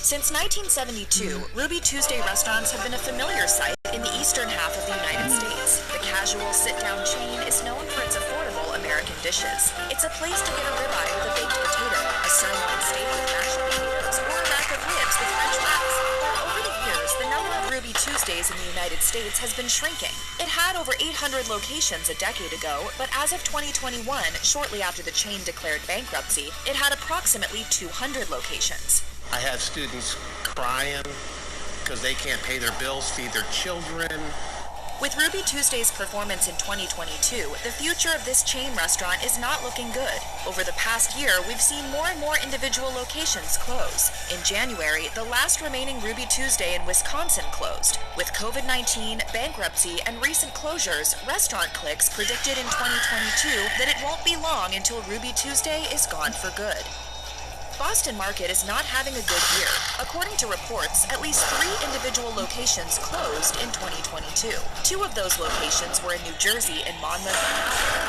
Since 1972, Ruby Tuesday restaurants have been a familiar sight in the eastern half of the United States. The casual sit-down chain is known for its affordable American dishes. It's a place to get a ribeye with a baked potato, a sirloin steak with mashed potatoes, or a rack of ribs with French fries. But over the years, the number of Ruby Tuesdays in the United States has been shrinking. It had over 800 locations a decade ago, but as of 2021, shortly after the chain declared bankruptcy, it had approximately 200 locations. I have students crying because they can't pay their bills, feed their children. With Ruby Tuesday's performance in 2022, the future of this chain restaurant is not looking good. Over the past year, we've seen more and more individual locations close. In January, the last remaining Ruby Tuesday in Wisconsin closed. With COVID-19, bankruptcy, and recent closures, Restaurant Clicks predicted in 2022 that it won't be long until Ruby Tuesday is gone for good. Boston Market is not having a good year. According to reports, at least 3 individual locations closed in 2022. 2 of those locations were in New Jersey in Monmouth,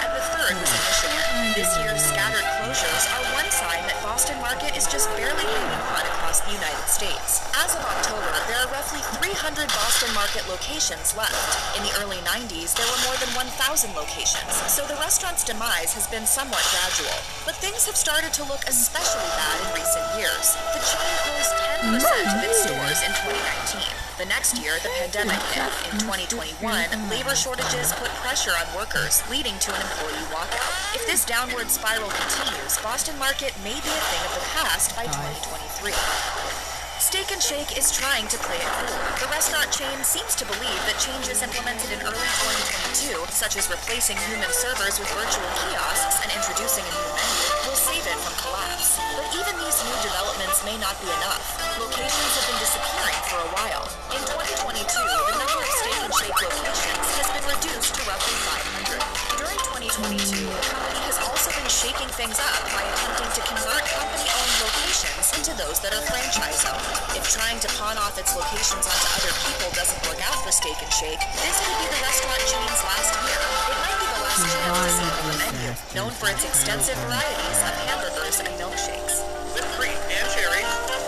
and the third was in Michigan. This year's scattered closures are one sign that Boston Market is just barely hanging on across the United States. As of October, there are roughly 300 Boston Market locations left. In the early 90s, there were more than 1,000 locations, so the restaurant's demise has been somewhat gradual. But things have started to look especially bad in recent years. The chain closed 10% of its stores in 2019. The next year, the pandemic hit. In 2021, labor shortages put pressure on workers, leading to an employee walkout. If this downward spiral continues, Boston Market may be a thing of the past by 2023. Steak 'n Shake is trying to play it cool. The restaurant chain seems to believe that changes implemented in early 2022, such as replacing human servers with virtual kiosks and introducing a new menu, will save it from collapse. But even these new developments may not be enough. Locations have been disappearing for a while. In 2022, the number of Steak 'n Shake locations has been reduced to roughly 500. During 2022, the company has also been shaking things up by attempting to convert company-owned locations into those that are franchise-owned. If trying to pawn off its locations onto other people doesn't work out for Steak 'n Shake, this could be the restaurant chain's last year. It might be the last chance to see it on the menu, known for its extensive varieties of hamburgers and milkshakes. With cream and cherry,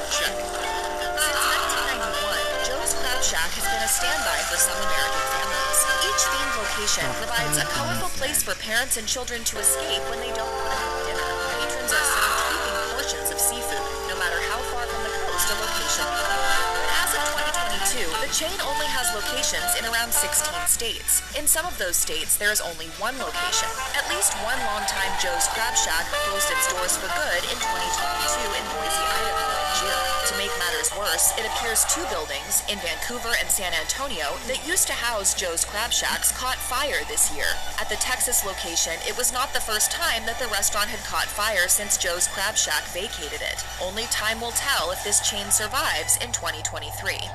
check. Since 1991, Joe's Crab Shack has been a standby for some American families. Each themed location provides a colorful place for parents and children to escape when they don't want to have dinner. Patrons are served heaping portions of seafood, no matter how far from the coast a location may be. But as of 2022, the chain only has locations in around 16 states. In some of those states, there is only one location. At least one longtime Joe's Crab Shack closed its doors for good in 2022 in Boise, Idaho in June. To make matters worse, it appears 2 buildings in Vancouver and San Antonio that used to house Joe's Crab Shacks caught fire this year. At the Texas location, it was not the first time that the restaurant had caught fire since Joe's Crab Shack vacated it. Only time will tell if this chain survives in 2023.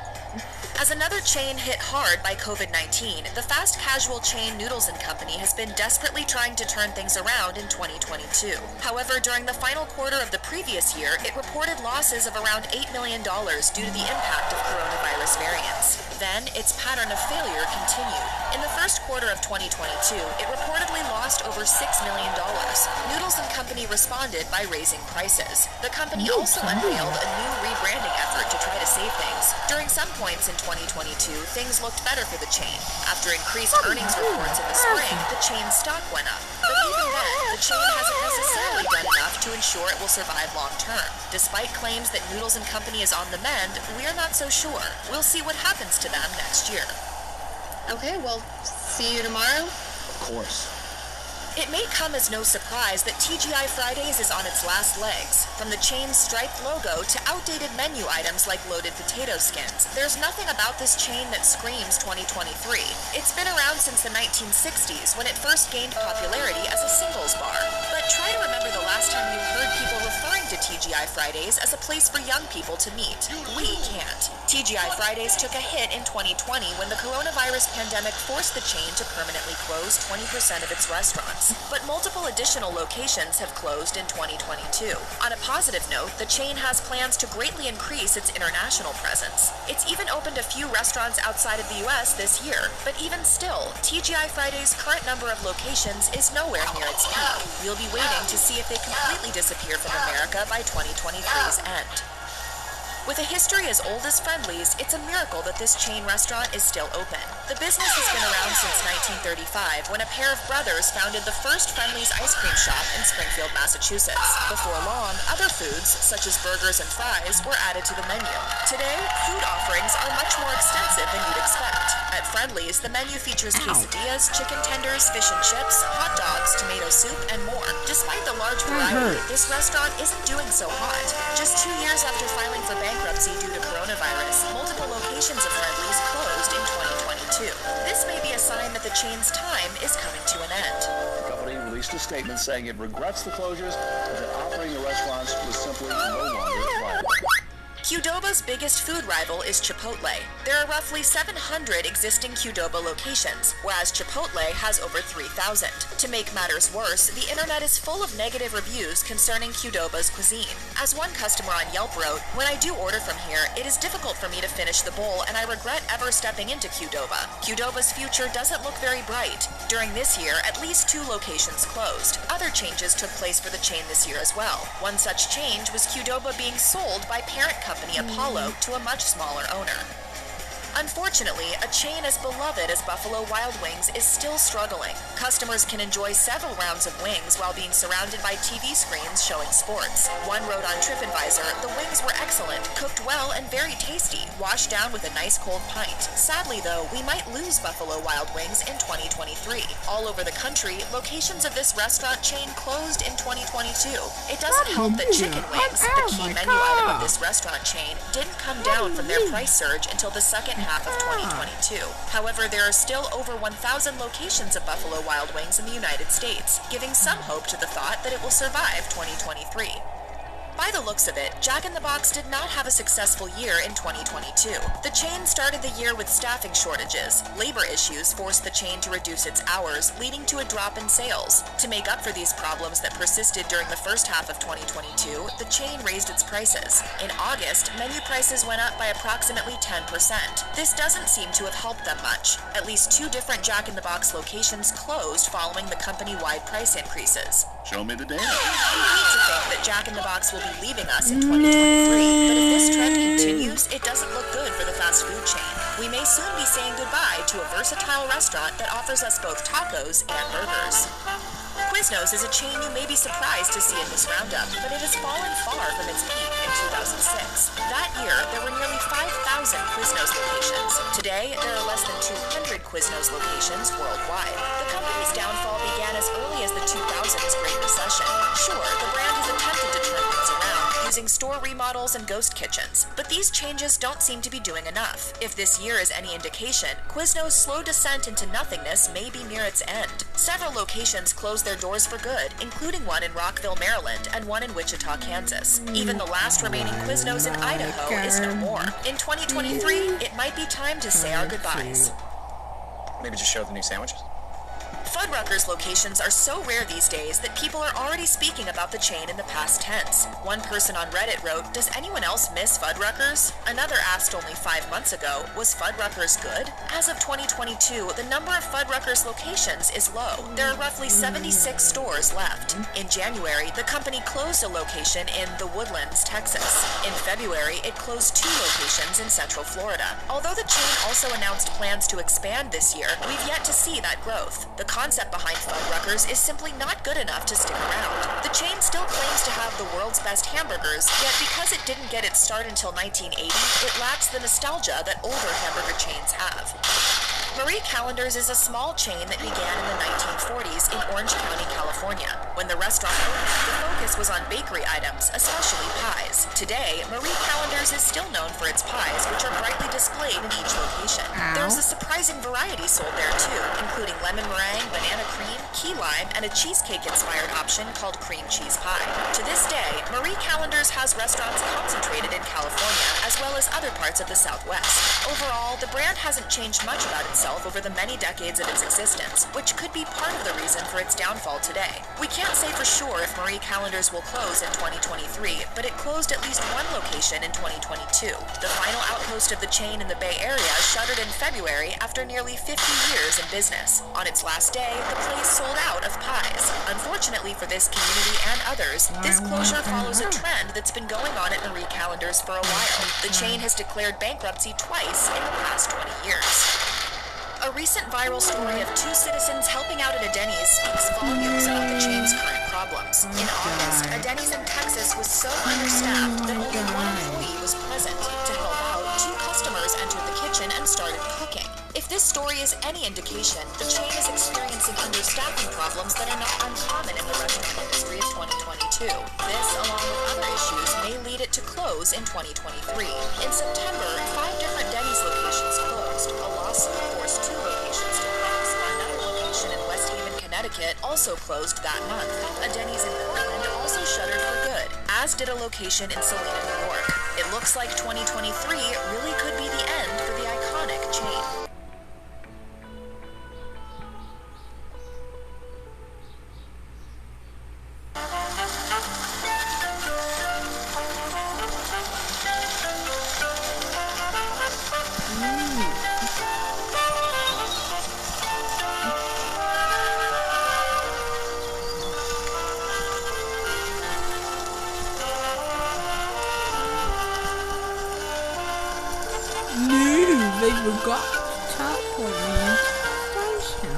As another chain hit hard by COVID-19, the fast casual chain Noodles & Company has been desperately trying to turn things around in 2022. However, during the final quarter of the previous year, it reported losses of around $8 million due to the impact of coronavirus variants. Then, its pattern of failure continued. In the first quarter of 2022, it reportedly lost over $6 million. Noodles & Company responded by raising prices. The company also unveiled a new rebranding effort to try to save things. During some points in 2022, things looked better for the chain. After increased earnings reports in the spring, the chain's stock went up. But even then, the chain hasn't necessarily done enough to ensure it will survive long term. Despite claims that Noodles & Company is on the mend, we're not so sure. We'll see what happens to them next year. Okay, well, see you tomorrow. Of course. It may come as no surprise that TGI Fridays is on its last legs. From the chain's striped logo to outdated menu items like loaded potato skins, there's nothing about this chain that screams 2023. It's been around since the 1960s when it first gained popularity as a singles bar. But try to remember the last time you heard people referring to TGI Fridays as a place for young people to meet. We can't. TGI Fridays took a hit in 2020 when the coronavirus pandemic forced the chain to permanently close 20% of its restaurants. But multiple additional locations have closed in 2022. On a positive note, the chain has plans to greatly increase its international presence. It's even opened a few restaurants outside of the US this year. But even still, TGI Fridays' current number of locations is nowhere near its peak. We'll be waiting to see if they completely disappear from America by 2023's end. With a history as old as Friendly's, it's a miracle that this chain restaurant is still open. The business has been around since 1935, when a pair of brothers founded the first Friendly's ice cream shop in Springfield, Massachusetts. Before long, other foods, such as burgers and fries, were added to the menu. Today, food offerings are much more extensive than you'd expect. At Friendly's, the menu features quesadillas, chicken tenders, fish and chips, hot dogs, tomato soup, and more. Despite the large variety, this restaurant isn't doing so hot. Just 2 years after filing for bankruptcy due to coronavirus, multiple locations of Friendly's closed in 2022. This may be a sign that the chain's time is coming to an end. The company released a statement saying it regrets the closures and that operating the restaurants was simply no longer viable. Qdoba's biggest food rival is Chipotle. There are roughly 700 existing Qdoba locations, whereas Chipotle has over 3,000. To make matters worse, the internet is full of negative reviews concerning Qdoba's cuisine. As one customer on Yelp wrote, "When I do order from here, it is difficult for me to finish the bowl and I regret ever stepping into Qdoba. Qdoba's future doesn't look very bright. During this year, at least 2 locations closed. Other changes took place for the chain this year as well. One such change was Qdoba being sold by parent company Apollo to a much smaller owner. Unfortunately, a chain as beloved as Buffalo Wild Wings is still struggling. Customers can enjoy several rounds of wings while being surrounded by TV screens showing sports. One wrote on TripAdvisor, "The wings were excellent, cooked well and very tasty, washed down with a nice cold pint. Sadly though, we might lose Buffalo Wild Wings in 2023. All over the country, locations of this restaurant chain closed in 2022. It doesn't help that chicken wings, the key menu item of this restaurant chain, didn't come down from their price surge until the second half of 2022. However, there are still over 1,000 locations of Buffalo Wild Wings in the United States, giving some hope to the thought that it will survive 2023. By the looks of it, Jack in the Box did not have a successful year in 2022. The chain started the year with staffing shortages. Labor issues forced the chain to reduce its hours, leading to a drop in sales. To make up for these problems that persisted during the first half of 2022, the chain raised its prices. In August, menu prices went up by approximately 10%. This doesn't seem to have helped them much. At least 2 different Jack in the Box locations closed following the company-wide price increases. Show me the data. We hate to think that Jack in the Box will be leaving us in 2023, but if this trend continues, it doesn't look good for the fast food chain. We may soon be saying goodbye to a versatile restaurant that offers us both tacos and burgers. Quiznos is a chain you may be surprised to see in this roundup, but it has fallen far from its peak in 2006. That year, there were nearly 5,000 Quiznos locations. Today, there are less than 200 Quiznos locations worldwide. The company's downfall began as early as the 2000s Great Recession. Sure, the brand has attempted to turn things around, using store remodels and ghost kitchens, but these changes don't seem to be doing enough. If this year is any indication, Quiznos' slow descent into nothingness may be near its end. Several locations closed their doors for good, including one in Rockville, Maryland, and one in Wichita, Kansas. Even the last remaining Quiznos in Idaho is no more. In 2023, it might be time to say our goodbyes. Maybe just show the new sandwiches? Fuddruckers locations are so rare these days that people are already speaking about the chain in the past tense. One person on Reddit wrote, "Does anyone else miss Fuddruckers?" Another asked only 5 months ago, "Was Fuddruckers good?" As of 2022, the number of Fuddruckers locations is low. There are roughly 76 stores left. In January, the company closed a location in The Woodlands, Texas. In February, it closed 2 locations in Central Florida. Although the chain also announced plans to expand this year, we've yet to see that growth. The concept behind Fuddruckers is simply not good enough to stick around. The chain still claims to have the world's best hamburgers, yet because it didn't get its start until 1980, it lacks the nostalgia that older hamburger chains have. Marie Callender's is a small chain that began in the 1940s in Orange County, California. When the restaurant opened, the focus was on bakery items, especially pies. Today, Marie Callender's is still known for its pies, which are brightly displayed in each location. There's a surprising variety sold there too, including lemon meringue, banana cream, key lime, and a cheesecake-inspired option called cream cheese pie. To this day, Marie Callender's has restaurants concentrated in California, as well as other parts of the Southwest. Overall, the brand hasn't changed much about itself over the many decades of its existence, which could be part of the reason for its downfall today. We can't say for sure if Marie Callender's will close in 2023, but it closed at least one location in 2022. The final outpost of the chain in the Bay Area shuttered in February after nearly 50 years in business. On its last day, the place sold out of pies. Unfortunately for this community and others, this closure follows a trend that's been going on at Marie Callender's for a while. The chain has declared bankruptcy twice in the past 20 years. A recent viral story of 2 citizens helping out at a Denny's speaks volumes about the chain's current problems. In August, a Denny's in Texas was so understaffed that only one employee was present. To help out, 2 customers entered the kitchen and started cooking. If this story is any indication, the chain is experiencing understaffing problems that are not uncommon in the restaurant industry of 2022. This, along with other issues, may lead it to close in 2023. In September, 5 different Denny's locations closed. A lawsuit forced 2 locations to close. Another location in West Haven, Connecticut also closed that month. A Denny's in Portland also shuttered for good, as did a location in Salina, New York. It looks like 2023 really could be the end for the iconic chain. They forgot to teleport me into the station.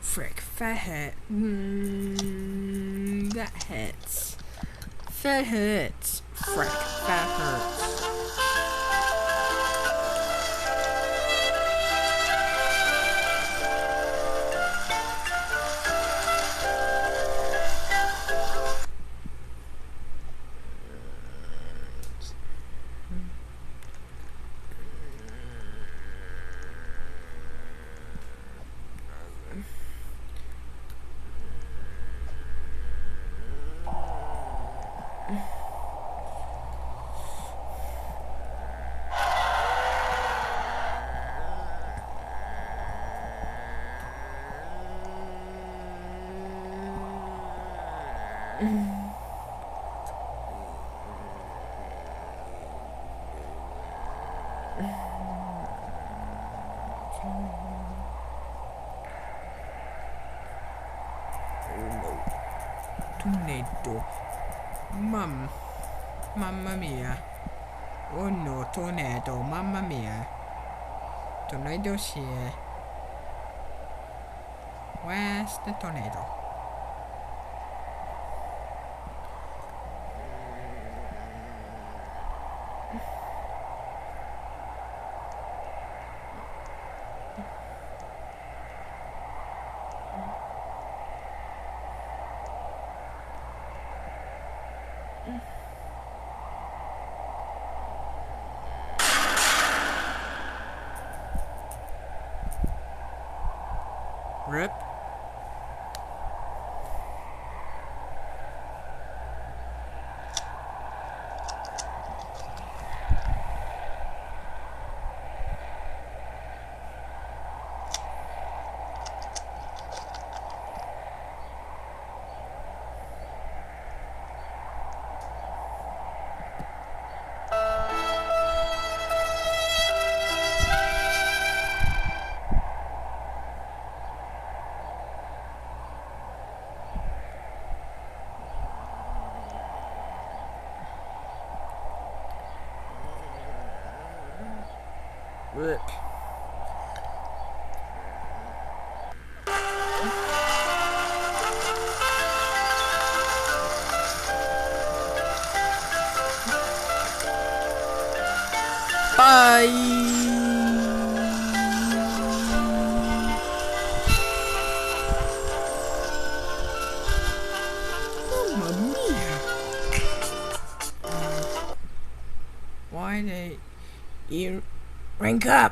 Frick, that hurt. That hurts. That hurts. Frick, that hurts. Tornado. Mamma mia. Oh no, tornado, mamma mia. Tornado's here. Where's the tornado? Rip. Blech. Mamma mia. Why they rank up?